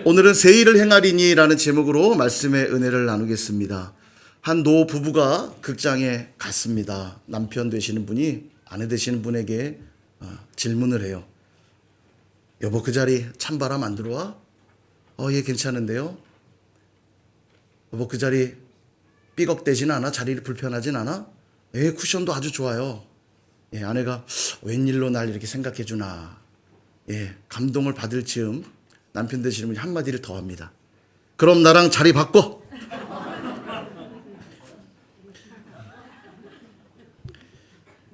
오늘은 새 일을 행하리니 라는 제목으로 말씀의 은혜를 나누겠습니다. 한 노 부부가 극장에 갔습니다. 남편 되시는 분이 아내 되시는 분에게 질문을 해요. 여보, 그 자리 찬바람 안 들어와? 예, 괜찮은데요. 여보, 그 자리 삐걱대진 않아? 자리를 불편하진 않아? 예, 쿠션도 아주 좋아요. 예, 아내가 웬일로 날 이렇게 생각해 주나. 예, 감동을 받을 즈음 남편 되시는 분이 한마디를 더 합니다. 그럼 나랑 자리 바꿔.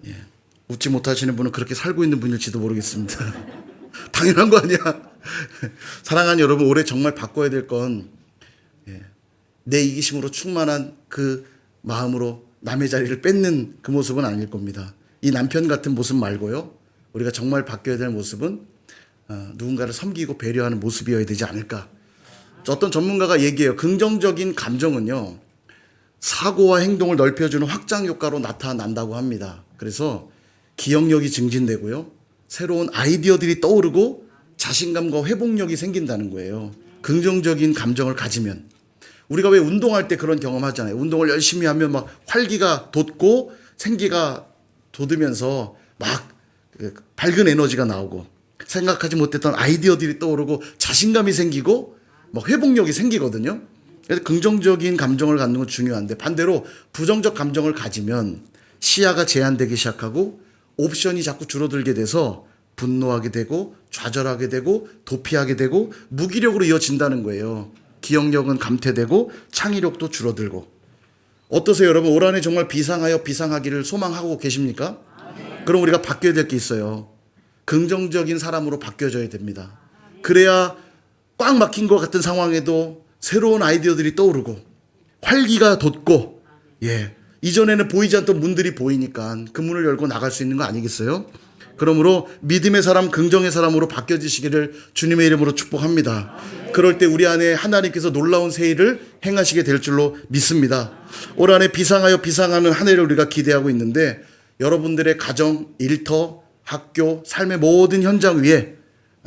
예, 웃지 못하시는 분은 그렇게 살고 있는 분일지도 모르겠습니다. 당연한 거 아니야. 사랑하는 여러분, 올해 정말 바꿔야 될 건 내 이기심으로 충만한 그 마음으로 남의 자리를 뺏는 그 모습은 아닐 겁니다. 이 남편 같은 모습 말고요, 우리가 정말 바뀌어야 될 모습은 누군가를 섬기고 배려하는 모습이어야 되지 않을까. 어떤 전문가가 얘기해요. 긍정적인 감정은요, 사고와 행동을 넓혀주는 확장 효과로 나타난다고 합니다. 그래서 기억력이 증진되고요, 새로운 아이디어들이 떠오르고 자신감과 회복력이 생긴다는 거예요. 긍정적인 감정을 가지면. 우리가 왜 운동할 때 그런 경험하잖아요. 운동을 열심히 하면 막 활기가 돋고 생기가 돋으면서 막 밝은 에너지가 나오고 생각하지 못했던 아이디어들이 떠오르고 자신감이 생기고 막 회복력이 생기거든요. 그래서 긍정적인 감정을 갖는 건 중요한데, 반대로 부정적 감정을 가지면 시야가 제한되기 시작하고 옵션이 자꾸 줄어들게 돼서 분노하게 되고 좌절하게 되고 도피하게 되고 무기력으로 이어진다는 거예요. 기억력은 감퇴되고 창의력도 줄어들고. 어떠세요, 여러분? 올 한해 정말 비상하기를 소망하고 계십니까? 그럼 우리가 바뀌어야 될 게 있어요. 긍정적인 사람으로 바뀌어져야 됩니다. 그래야 꽉 막힌 것 같은 상황에도 새로운 아이디어들이 떠오르고 활기가 돋고, 이전에는 보이지 않던 문들이 보이니까 그 문을 열고 나갈 수 있는 거 아니겠어요? 그러므로 믿음의 사람, 긍정의 사람으로 바뀌어지시기를 주님의 이름으로 축복합니다. 그럴 때 우리 안에 하나님께서 놀라운 새 일을 행하시게 될 줄로 믿습니다. 올 한해 비상하는 한 해를 우리가 기대하고 있는데, 여러분들의 가정, 일터, 학교, 삶의 모든 현장 위에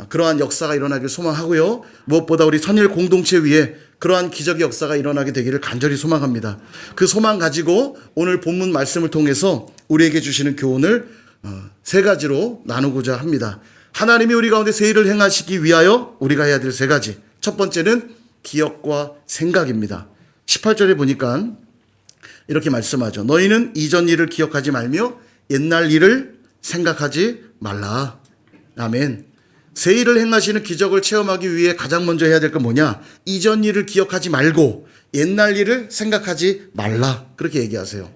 그러한 역사가 일어나길 소망하고요, 무엇보다 우리 선일 공동체 위에 그러한 기적의 역사가 일어나게 되기를 간절히 소망합니다. 그 소망 가지고 오늘 본문 말씀을 통해서 우리에게 주시는 교훈을 세 가지로 나누고자 합니다. 하나님이 우리 가운데 새 일을 행하시기 위하여 우리가 해야 될 세 가지. 첫 번째는 기억과 생각입니다. 18절에 보니까 이렇게 말씀하죠. 너희는 이전 일을 기억하지 말며 옛날 일을 생각하지 말라. 아멘. 새 일을 행하시는 기적을 체험하기 위해 가장 먼저 해야 될 건 뭐냐? 이전 일을 기억하지 말고 옛날 일을 생각하지 말라. 그렇게 얘기하세요.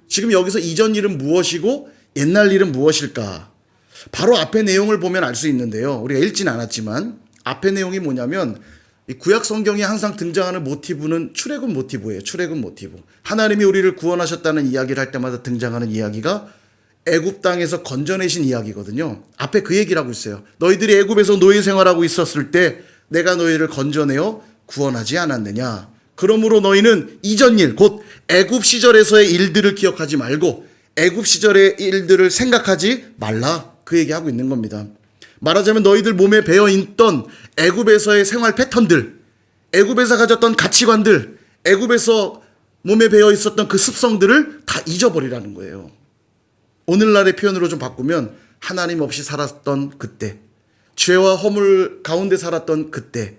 지금 여기서 이전 일은 무엇이고 옛날 일은 무엇일까? 바로 앞의 내용을 보면 알 수 있는데요. 우리가 읽진 않았지만 앞의 내용이 뭐냐면, 이 구약 성경에 항상 등장하는 모티브는 출애굽 모티브예요. 출애굽 모티브. 하나님이 우리를 구원하셨다는 이야기를 할 때마다 등장하는 이야기가 애굽 땅에서 건져내신 이야기거든요. 앞에 그 얘기를 하고 있어요. 너희들이 애굽에서 노예 생활하고 있었을 때 내가 너희를 건져내어 구원하지 않았느냐. 그러므로 너희는 이전 일, 곧 애굽 시절에서의 일들을 기억하지 말고 애굽 시절의 일들을 생각하지 말라. 그 얘기하고 있는 겁니다. 말하자면 너희들 몸에 배어있던 애굽에서의 생활 패턴들, 애굽에서 가졌던 가치관들, 애굽에서 몸에 배어있었던 그 습성들을 다 잊어버리라는 거예요. 오늘날의 표현으로 좀 바꾸면 하나님 없이 살았던 그때, 죄와 허물 가운데 살았던 그때,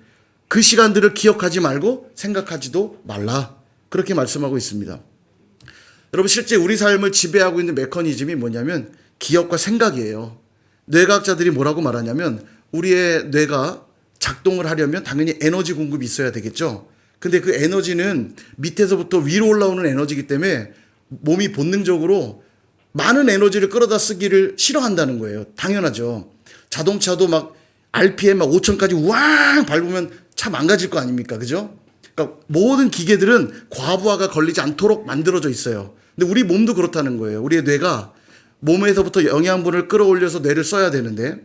그 시간들을 기억하지 말고 생각하지도 말라. 그렇게 말씀하고 있습니다. 여러분, 실제 우리 삶을 지배하고 있는 메커니즘이 뭐냐면 기억과 생각이에요. 뇌과학자들이 뭐라고 말하냐면, 우리의 뇌가 작동을 하려면 당연히 에너지 공급이 있어야 되겠죠. 근데 그 에너지는 밑에서부터 위로 올라오는 에너지이기 때문에 몸이 본능적으로 많은 에너지를 끌어다 쓰기를 싫어한다는 거예요. 당연하죠. 자동차도 막 RPM 막 5,000까지 우왕 밟으면 차 망가질 거 아닙니까? 그죠? 그러니까 모든 기계들은 과부하가 걸리지 않도록 만들어져 있어요. 근데 우리 몸도 그렇다는 거예요. 우리의 뇌가 몸에서부터 영양분을 끌어올려서 뇌를 써야 되는데,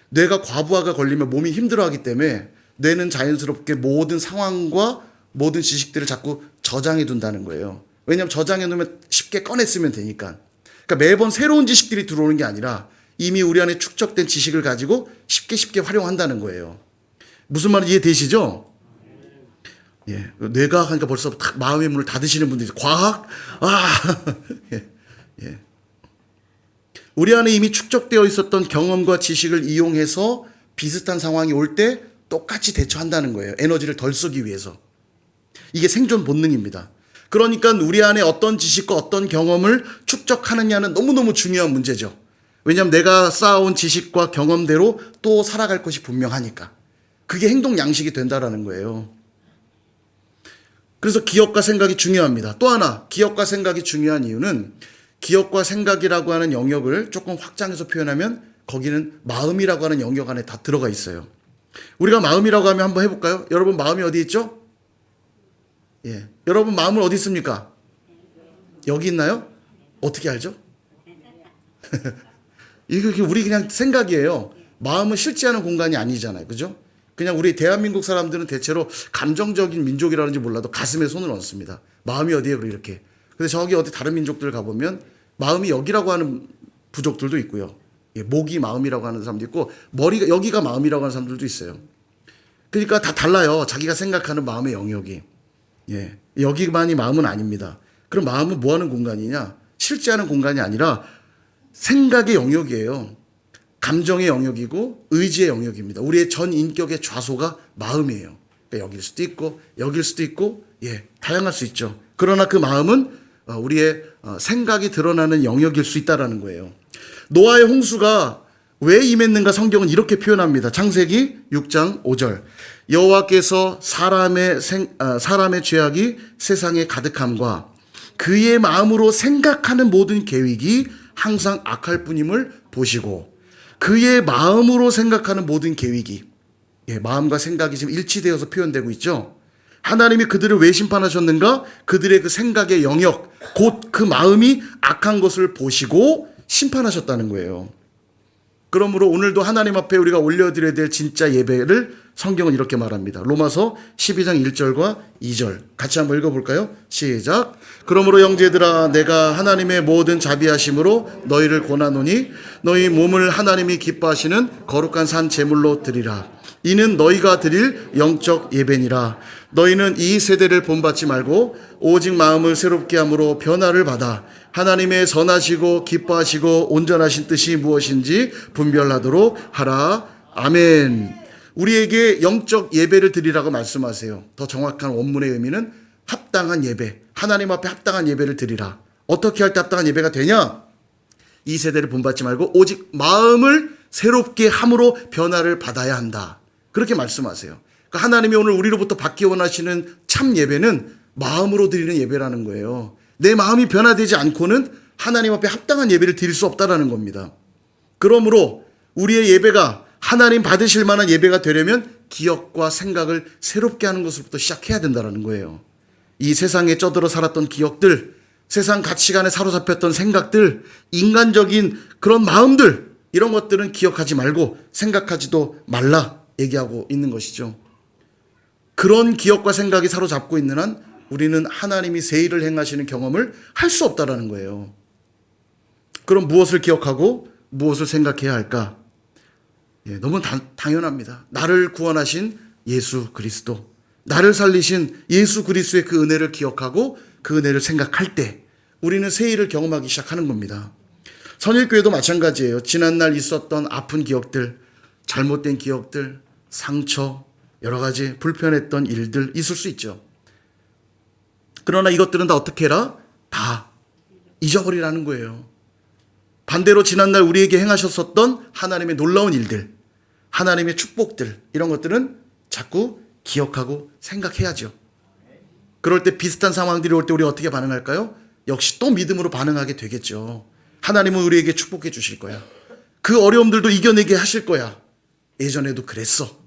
뇌가 과부하가 걸리면 몸이 힘들어하기 때문에 뇌는 자연스럽게 모든 상황과 모든 지식들을 자꾸 저장해 둔다는 거예요. 왜냐하면 저장해 놓으면 쉽게 꺼내 쓰면 되니까. 그러니까 매번 새로운 지식들이 들어오는 게 아니라 이미 우리 안에 축적된 지식을 가지고 쉽게 활용한다는 거예요. 무슨 말인지 이해되시죠? 예. 뇌과학 하니까 벌써 마음의 문을 닫으시는 분들이 과학? 예. 예. 우리 안에 이미 축적되어 있었던 경험과 지식을 이용해서 비슷한 상황이 올 때 똑같이 대처한다는 거예요. 에너지를 덜 쓰기 위해서. 이게 생존 본능입니다. 그러니까 우리 안에 어떤 지식과 어떤 경험을 축적하느냐는 너무너무 중요한 문제죠. 왜냐하면 내가 쌓아온 지식과 경험대로 또 살아갈 것이 분명하니까. 그게 행동 양식이 된다라는 거예요. 그래서 기억과 생각이 중요합니다. 또 하나, 기억과 생각이 중요한 이유는 기억과 생각이라고 하는 영역을 조금 확장해서 표현하면 거기는 마음이라고 하는 영역 안에 다 들어가 있어요. 우리가 마음이라고 하면 한번 해볼까요? 여러분 마음이 어디 있죠? 예. 여러분 마음은 어디 있습니까? 여기 있나요? 어떻게 알죠? 이게 우리 그냥 생각이에요. 마음은 실제하는 공간이 아니잖아요. 그죠? 그냥 우리 대한민국 사람들은 대체로 감정적인 민족이라는지 몰라도 가슴에 손을 얹습니다. 마음이 어디에 이렇게. 근데 저기 어디 다른 민족들 가보면 마음이 여기라고 하는 부족들도 있고요. 예, 목이 마음이라고 하는 사람도 있고 머리가 여기가 마음이라고 하는 사람들도 있어요. 그러니까 다 달라요. 자기가 생각하는 마음의 영역이. 예, 여기만이 마음은 아닙니다. 그럼 마음은 뭐 하는 공간이냐? 실제하는 공간이 아니라 생각의 영역이에요. 감정의 영역이고 의지의 영역입니다. 우리의 전 인격의 좌소가 마음이에요. 그러니까 여길 수도 있고 여길 수도 있고 예, 다양할 수 있죠. 그러나 그 마음은 우리의 생각이 드러나는 영역일 수 있다라는 거예요. 노아의 홍수가 왜 임했는가 성경은 이렇게 표현합니다. 창세기 6장 5절. 여호와께서 사람의 죄악이 세상에 가득함과 그의 마음으로 생각하는 모든 계획이 항상 악할 뿐임을 보시고 그의 마음으로 생각하는 모든 계획이 예, 마음과 생각이 지금 일치되어서 표현되고 있죠. 하나님이 그들을 왜 심판하셨는가? 그들의 그 생각의 영역, 곧 그 마음이 악한 것을 보시고 심판하셨다는 거예요. 그러므로 오늘도 하나님 앞에 우리가 올려드려야 될 진짜 예배를 성경은 이렇게 말합니다. 로마서 12장 1절과 2절 같이 한번 읽어볼까요? 시작. 그러므로 형제들아 내가 하나님의 모든 자비하심으로 너희를 권하노니 너희 몸을 하나님이 기뻐하시는 거룩한 산 제물로 드리라. 이는 너희가 드릴 영적 예배니라. 너희는 이 세대를 본받지 말고 오직 마음을 새롭게 함으로 변화를 받아 하나님의 선하시고 기뻐하시고 온전하신 뜻이 무엇인지 분별하도록 하라. 아멘. 우리에게 영적 예배를 드리라고 말씀하세요. 더 정확한 원문의 의미는 합당한 예배, 하나님 앞에 합당한 예배를 드리라. 어떻게 할 때 합당한 예배가 되냐? 이 세대를 본받지 말고 오직 마음을 새롭게 함으로 변화를 받아야 한다. 그렇게 말씀하세요. 그러니까 하나님이 오늘 우리로부터 받기 원하시는 참 예배는 마음으로 드리는 예배라는 거예요. 내 마음이 변화되지 않고는 하나님 앞에 합당한 예배를 드릴 수 없다라는 겁니다. 그러므로 우리의 예배가 하나님 받으실 만한 예배가 되려면 기억과 생각을 새롭게 하는 것으로부터 시작해야 된다는 거예요. 이 세상에 쩌들어 살았던 기억들, 세상 가치관에 사로잡혔던 생각들, 인간적인 그런 마음들, 이런 것들은 기억하지 말고 생각하지도 말라 얘기하고 있는 것이죠. 그런 기억과 생각이 사로잡고 있는 한 우리는 하나님이 새 일을 행하시는 경험을 할 수 없다라는 거예요. 그럼 무엇을 기억하고 무엇을 생각해야 할까? 예, 너무 당연합니다. 나를 구원하신 예수 그리스도, 나를 살리신 예수 그리스도의 그 은혜를 기억하고 그 은혜를 생각할 때 우리는 새 일을 경험하기 시작하는 겁니다. 선일교회도 마찬가지예요. 지난날 있었던 아픈 기억들, 잘못된 기억들, 상처, 여러 가지 불편했던 일들 있을 수 있죠. 그러나 이것들은 다 어떻게 해라? 다 잊어버리라는 거예요. 반대로 지난날 우리에게 행하셨었던 하나님의 놀라운 일들, 하나님의 축복들, 이런 것들은 자꾸 기억하고 생각해야죠. 그럴 때 비슷한 상황들이 올 때 우리 어떻게 반응할까요? 역시 또 믿음으로 반응하게 되겠죠. 하나님은 우리에게 축복해 주실 거야. 그 어려움들도 이겨내게 하실 거야. 예전에도 그랬어.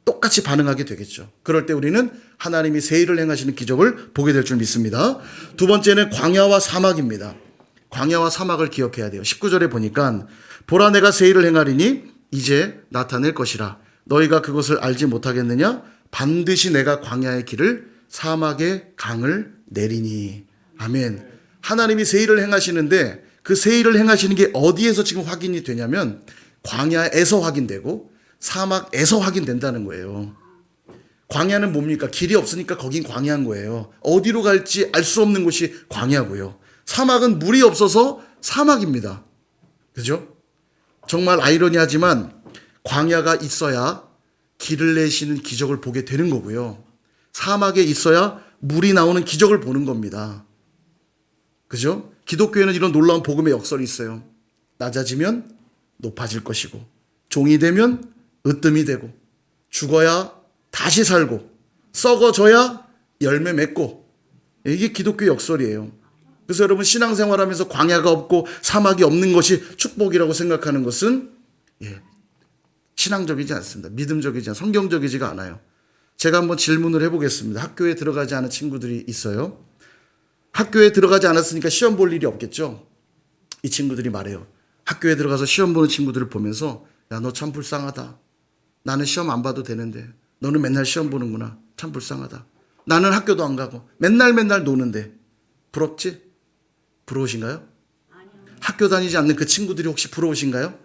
똑같이 반응하게 되겠죠. 그럴 때 우리는 하나님이 새 일을 행하시는 기적을 보게 될 줄 믿습니다. 두 번째는 광야와 사막입니다. 광야와 사막을 기억해야 돼요. 19절에 보니까 보라 내가 새 일을 행하리니 이제 나타낼 것이라. 너희가 그것을 알지 못하겠느냐? 반드시 내가 광야의 길을 사막의 강을 내리니. 아멘. 하나님이 새 일을 행하시는데 그 새 일을 행하시는 게 어디에서 지금 확인이 되냐면 광야에서 확인되고 사막에서 확인된다는 거예요. 광야는 뭡니까? 길이 없으니까 거긴 광야인 거예요. 어디로 갈지 알 수 없는 곳이 광야고요. 사막은 물이 없어서 사막입니다. 그죠? 정말 아이러니하지만 광야가 있어야 길을 내시는 기적을 보게 되는 거고요. 사막에 있어야 물이 나오는 기적을 보는 겁니다. 그죠? 기독교에는 이런 놀라운 복음의 역설이 있어요. 낮아지면 높아질 것이고, 종이 되면 으뜸이 되고, 죽어야 다시 살고, 썩어져야 열매 맺고, 이게 기독교 역설이에요. 그래서 여러분 신앙생활하면서 광야가 없고 사막이 없는 것이 축복이라고 생각하는 것은 신앙적이지 않습니다. 믿음적이지 않아요. 성경적이지가 않아요. 제가 한번 질문을 해보겠습니다. 학교에 들어가지 않은 친구들이 있어요. 학교에 들어가지 않았으니까 시험 볼 일이 없겠죠. 이 친구들이 말해요. 학교에 들어가서 시험 보는 친구들을 보면서 야, 너 참 불쌍하다. 나는 시험 안 봐도 되는데 너는 맨날 시험 보는구나. 참 불쌍하다. 나는 학교도 안 가고 맨날 노는데 부럽지? 부러우신가요? 학교 다니지 않는 그 친구들이 혹시 부러우신가요?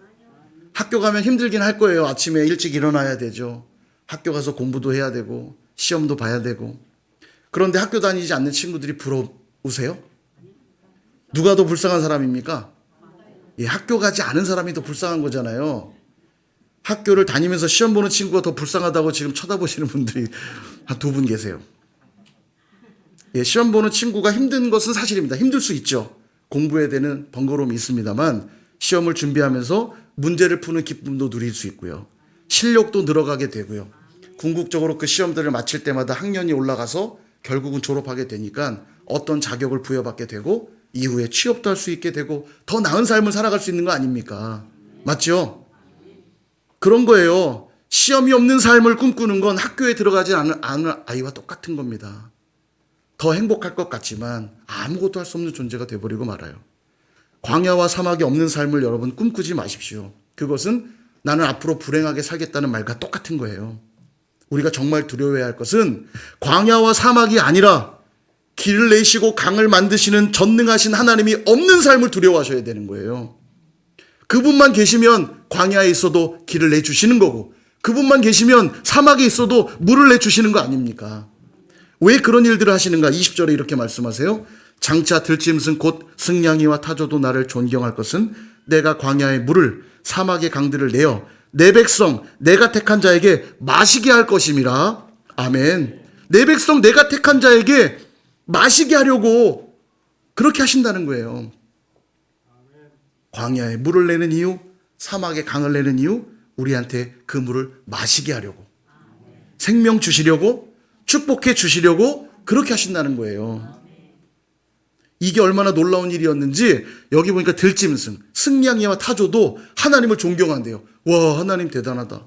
학교 가면 힘들긴 할 거예요. 아침에 일찍 일어나야 되죠. 학교 가서 공부도 해야 되고 시험도 봐야 되고. 그런데 학교 다니지 않는 친구들이 부러우세요? 누가 더 불쌍한 사람입니까? 학교 가지 않은 사람이 더 불쌍한 거잖아요. 학교를 다니면서 시험 보는 친구가 더 불쌍하다고 지금 쳐다보시는 분들이 한 2분 계세요. 시험 보는 친구가 힘든 것은 사실입니다. 힘들 수 있죠. 공부에 대한 번거로움이 있습니다만 시험을 준비하면서 문제를 푸는 기쁨도 누릴 수 있고요. 실력도 늘어가게 되고요. 궁극적으로 그 시험들을 마칠 때마다 학년이 올라가서 결국은 졸업하게 되니까 어떤 자격을 부여받게 되고 이후에 취업도 할 수 있게 되고 더 나은 삶을 살아갈 수 있는 거 아닙니까? 맞죠? 그런 거예요. 시험이 없는 삶을 꿈꾸는 건 학교에 들어가지 않은 아이와 똑같은 겁니다. 더 행복할 것 같지만 아무것도 할 수 없는 존재가 되어버리고 말아요. 광야와 사막이 없는 삶을 여러분 꿈꾸지 마십시오. 그것은 나는 앞으로 불행하게 살겠다는 말과 똑같은 거예요. 우리가 정말 두려워해야 할 것은 광야와 사막이 아니라 길을 내시고 강을 만드시는 전능하신 하나님이 없는 삶을 두려워하셔야 되는 거예요. 그분만 계시면 광야에 있어도 길을 내주시는 거고 그분만 계시면 사막에 있어도 물을 내주시는 거 아닙니까? 왜 그런 일들을 하시는가? 20절에 이렇게 말씀하세요. 장차 들짐승 곧 승냥이와 타조도 나를 존경할 것은 내가 광야의 물을 사막의 강들을 내어 내 백성 내가 택한 자에게 마시게 할 것임이라. 아멘. 내 백성 내가 택한 자에게 마시게 하려고 그렇게 하신다는 거예요. 광야에 물을 내는 이유, 사막에 강을 내는 이유, 우리한테 그 물을 마시게 하려고, 생명 주시려고, 축복해 주시려고 그렇게 하신다는 거예요. 이게 얼마나 놀라운 일이었는지 여기 보니까 들짐승, 승냥이와 타조도 하나님을 존경한대요. 와, 하나님 대단하다.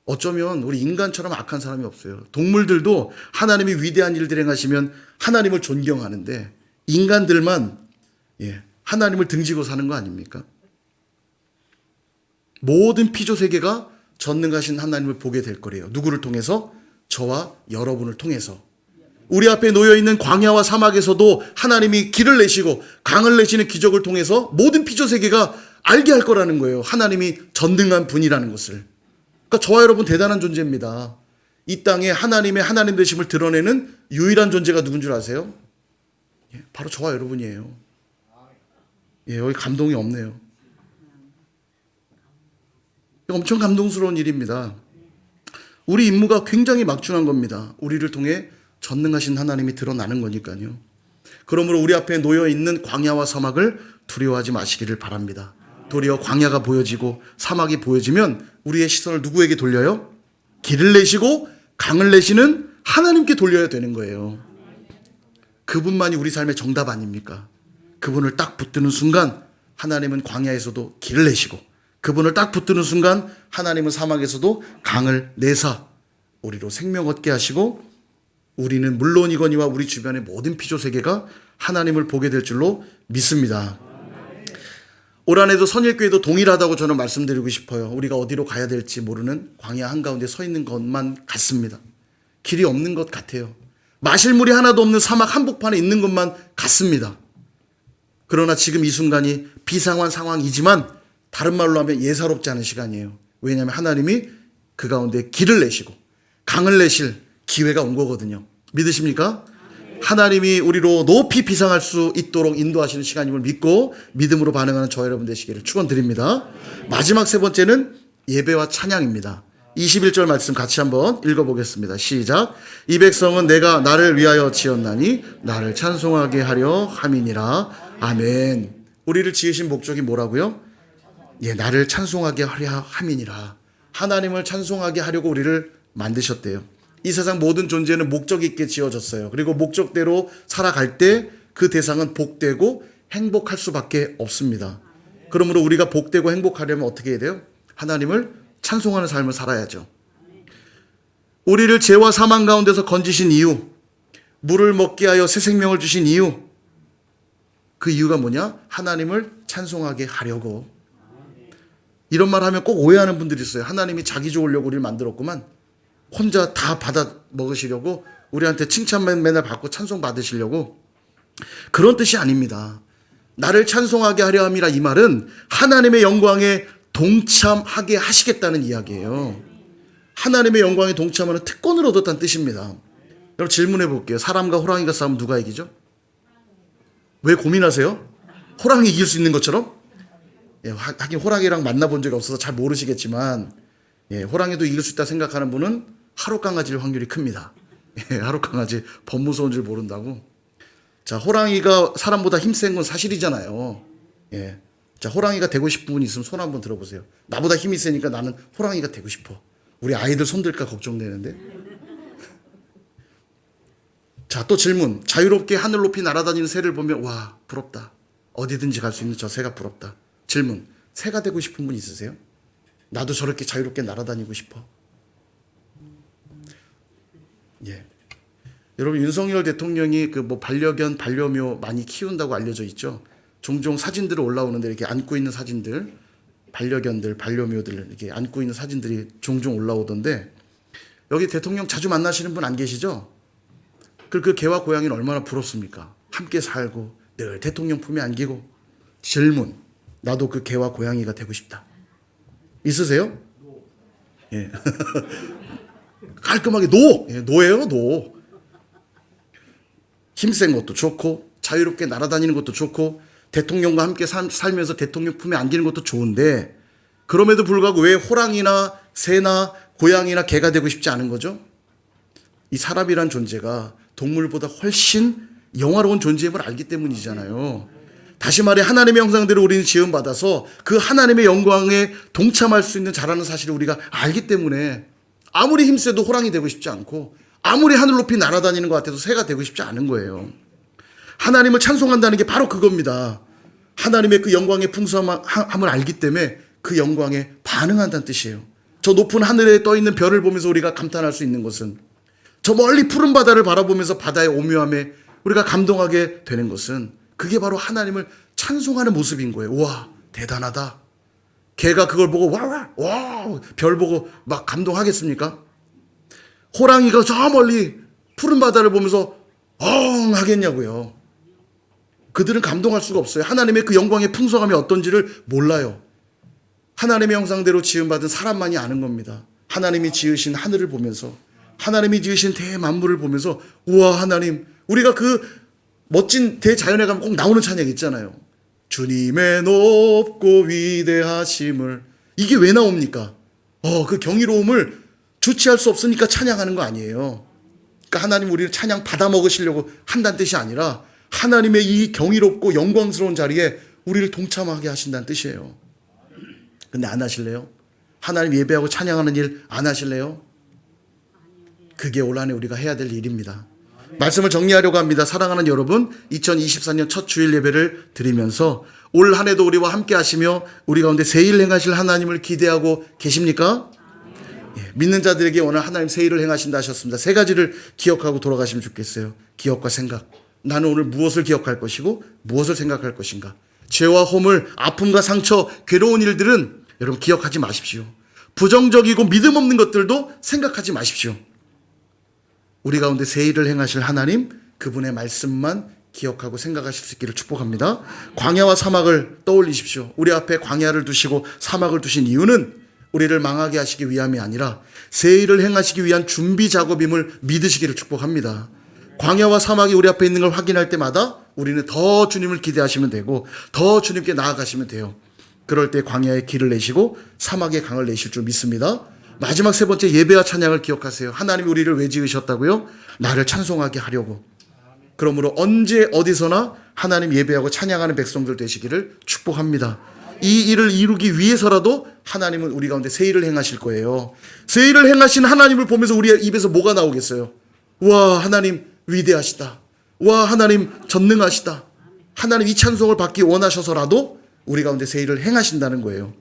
어쩌면 우리 인간처럼 악한 사람이 없어요. 동물들도 하나님이 위대한 일들 행하시면 하나님을 존경하는데 인간들만 하나님을 등지고 사는 거 아닙니까? 모든 피조세계가 전능하신 하나님을 보게 될 거래요. 누구를 통해서? 저와 여러분을 통해서. 우리 앞에 놓여있는 광야와 사막에서도 하나님이 길을 내시고 강을 내시는 기적을 통해서 모든 피조세계가 알게 할 거라는 거예요. 하나님이 전능한 분이라는 것을. 그러니까 저와 여러분 대단한 존재입니다. 이 땅에 하나님의 하나님 되심을 드러내는 유일한 존재가 누군 줄 아세요? 바로 저와 여러분이에요. 여기 감동이 없네요. 엄청 감동스러운 일입니다. 우리 임무가 굉장히 막중한 겁니다. 우리를 통해 전능하신 하나님이 드러나는 거니까요. 그러므로 우리 앞에 놓여있는 광야와 사막을 두려워하지 마시기를 바랍니다. 도리어 광야가 보여지고 사막이 보여지면 우리의 시선을 누구에게 돌려요? 길을 내시고 강을 내시는 하나님께 돌려야 되는 거예요. 그분만이 우리 삶의 정답 아닙니까? 그분을 딱 붙드는 순간 하나님은 광야에서도 길을 내시고 그분을 딱 붙드는 순간 하나님은 사막에서도 강을 내사 우리로 생명 얻게 하시고 우리는 물론이거니와 우리 주변의 모든 피조세계가 하나님을 보게 될 줄로 믿습니다. 올 한해도 선일교회도 동일하다고 저는 말씀드리고 싶어요. 우리가 어디로 가야 될지 모르는 광야 한가운데 서 있는 것만 같습니다. 길이 없는 것 같아요. 마실 물이 하나도 없는 사막 한복판에 있는 것만 같습니다. 그러나 지금 이 순간이 비상한 상황이지만 다른 말로 하면 예사롭지 않은 시간이에요. 왜냐하면 하나님이 그 가운데 길을 내시고 강을 내실 기회가 온 거거든요. 믿으십니까? 하나님이 우리로 높이 비상할 수 있도록 인도하시는 시간임을 믿고 믿음으로 반응하는 저 여러분 되시기를 축원드립니다. 마지막 세 번째는 예배와 찬양입니다. 21절 말씀 같이 한번 읽어보겠습니다. 시작. 이 백성은 내가 나를 위하여 지었나니 나를 찬송하게 하려 함이니라. 아멘. 우리를 지으신 목적이 뭐라고요? 예, 나를 찬송하게 하려 함이니라. 하나님을 찬송하게 하려고 우리를 만드셨대요. 이 세상 모든 존재는 목적 있게 지어졌어요. 그리고 목적대로 살아갈 때 그 대상은 복되고 행복할 수밖에 없습니다. 그러므로 우리가 복되고 행복하려면 어떻게 해야 돼요? 하나님을 찬송하는 삶을 살아야죠. 우리를 죄와 사망 가운데서 건지신 이유, 물을 먹게 하여 새 생명을 주신 이유, 그 이유가 뭐냐? 하나님을 찬송하게 하려고. 이런 말 하면 꼭 오해하는 분들이 있어요. 하나님이 자기 좋으려고 우리를 만들었구만. 혼자 다 받아 먹으시려고, 우리한테 칭찬만 맨날 받고 찬송 받으시려고. 그런 뜻이 아닙니다. 나를 찬송하게 하려 함이라, 이 말은 하나님의 영광에 동참하게 하시겠다는 이야기예요. 하나님의 영광에 동참하는 특권을 얻었다는 뜻입니다. 여러분 질문해 볼게요. 사람과 호랑이가 싸우면 누가 이기죠? 왜 고민하세요? 호랑이 이길 수 있는 것처럼? 예, 하긴 호랑이랑 만나본 적이 없어서 잘 모르시겠지만, 예, 호랑이도 이길 수 있다 생각하는 분은 하루 강아지일 확률이 큽니다. 예, 하루 강아지 범 무서운 줄 모른다고. 자, 호랑이가 사람보다 힘센 건 사실이잖아요. 예. 자, 호랑이가 되고 싶은 분 있으면 손 한번 들어보세요. 나보다 힘이 세니까 나는 호랑이가 되고 싶어. 우리 아이들 손들까 걱정되는데. 자, 또 질문. 자유롭게 하늘 높이 날아다니는 새를 보면 와, 부럽다. 어디든지 갈 수 있는 저 새가 부럽다. 질문. 새가 되고 싶은 분 있으세요? 나도 저렇게 자유롭게 날아다니고 싶어. 예. 여러분 윤석열 대통령이 그 뭐 반려견, 반려묘 많이 키운다고 알려져 있죠. 종종 사진들이 올라오는데 이렇게 안고 있는 사진들, 반려견들, 반려묘들 이렇게 안고 있는 사진들이 종종 올라오던데, 여기 대통령 자주 만나시는 분 안 계시죠? 그 개와 고양이는 얼마나 부럽습니까? 함께 살고 늘 대통령 품에 안기고. 질문. 나도 그 개와 고양이가 되고 싶다. 있으세요? 예. 깔끔하게 노! 예, 노예요, 노. 힘센 것도 좋고 자유롭게 날아다니는 것도 좋고 대통령과 함께 살면서 대통령 품에 안기는 것도 좋은데, 그럼에도 불구하고 왜 호랑이나 새나 고양이나 개가 되고 싶지 않은 거죠? 이 사람이란 존재가 동물보다 훨씬 영화로운 존재임을 알기 때문이잖아요. 다시 말해 하나님의 형상대로 우리는 지음받아서 그 하나님의 영광에 동참할 수 있는 자라는 사실을 우리가 알기 때문에 아무리 힘세도 호랑이 되고 싶지 않고 아무리 하늘 높이 날아다니는 것 같아도 새가 되고 싶지 않은 거예요. 하나님을 찬송한다는 게 바로 그겁니다. 하나님의 그 영광의 풍성함을 알기 때문에 그 영광에 반응한다는 뜻이에요. 저 높은 하늘에 떠있는 별을 보면서 우리가 감탄할 수 있는 것은, 저 멀리 푸른 바다를 바라보면서 바다의 오묘함에 우리가 감동하게 되는 것은, 그게 바로 하나님을 찬송하는 모습인 거예요. 와, 대단하다. 개가 그걸 보고 와, 별 보고 막 감동하겠습니까? 호랑이가 저 멀리 푸른 바다를 보면서 하겠냐고요. 그들은 감동할 수가 없어요. 하나님의 그 영광의 풍성함이 어떤지를 몰라요. 하나님의 형상대로 지음받은 사람만이 아는 겁니다. 하나님이 지으신 하늘을 보면서, 하나님이 지으신 대만물을 보면서, 우와 하나님, 우리가 그 멋진 대자연에 가면 꼭 나오는 찬양 있잖아요. 주님의 높고 위대하심을. 이게 왜 나옵니까? 그 경이로움을 주체할 수 없으니까 찬양하는 거 아니에요. 그러니까 하나님 우리를 찬양 받아 먹으시려고 한다는 뜻이 아니라 하나님의 이 경이롭고 영광스러운 자리에 우리를 동참하게 하신다는 뜻이에요. 근데 안 하실래요? 하나님 예배하고 찬양하는 일 안 하실래요? 그게 올 한해 우리가 해야 될 일입니다. 말씀을 정리하려고 합니다. 사랑하는 여러분, 2024년 첫 주일 예배를 드리면서 올 한해도 우리와 함께 하시며 우리 가운데 새 일 행하실 하나님을 기대하고 계십니까? 예, 믿는 자들에게 오늘 하나님 새 일을 행하신다 하셨습니다. 세 가지를 기억하고 돌아가시면 좋겠어요. 기억과 생각. 나는 오늘 무엇을 기억할 것이고 무엇을 생각할 것인가. 죄와 허물, 아픔과 상처, 괴로운 일들은 여러분 기억하지 마십시오. 부정적이고 믿음 없는 것들도 생각하지 마십시오. 우리 가운데 새 일을 행하실 하나님, 그분의 말씀만 기억하고 생각하실 수 있기를 축복합니다. 광야와 사막을 떠올리십시오. 우리 앞에 광야를 두시고 사막을 두신 이유는 우리를 망하게 하시기 위함이 아니라 새 일을 행하시기 위한 준비 작업임을 믿으시기를 축복합니다. 광야와 사막이 우리 앞에 있는 걸 확인할 때마다 우리는 더 주님을 기대하시면 되고 더 주님께 나아가시면 돼요. 그럴 때 광야에 길을 내시고 사막에 강을 내실 줄 믿습니다. 마지막 세 번째, 예배와 찬양을 기억하세요. 하나님이 우리를 왜 지으셨다고요? 나를 찬송하게 하려고. 그러므로 언제 어디서나 하나님 예배하고 찬양하는 백성들 되시기를 축복합니다. 이 일을 이루기 위해서라도 하나님은 우리 가운데 새 일을 행하실 거예요. 새 일을 행하신 하나님을 보면서 우리의 입에서 뭐가 나오겠어요? 와, 하나님 위대하시다. 와, 하나님 전능하시다. 하나님 이 찬송을 받기 원하셔서라도 우리 가운데 새 일을 행하신다는 거예요.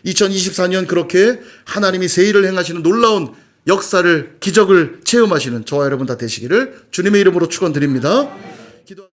2024년 그렇게 하나님이 새 일을 행하시는 놀라운 역사를, 기적을 체험하시는 저와 여러분 다 되시기를 주님의 이름으로 축원드립니다.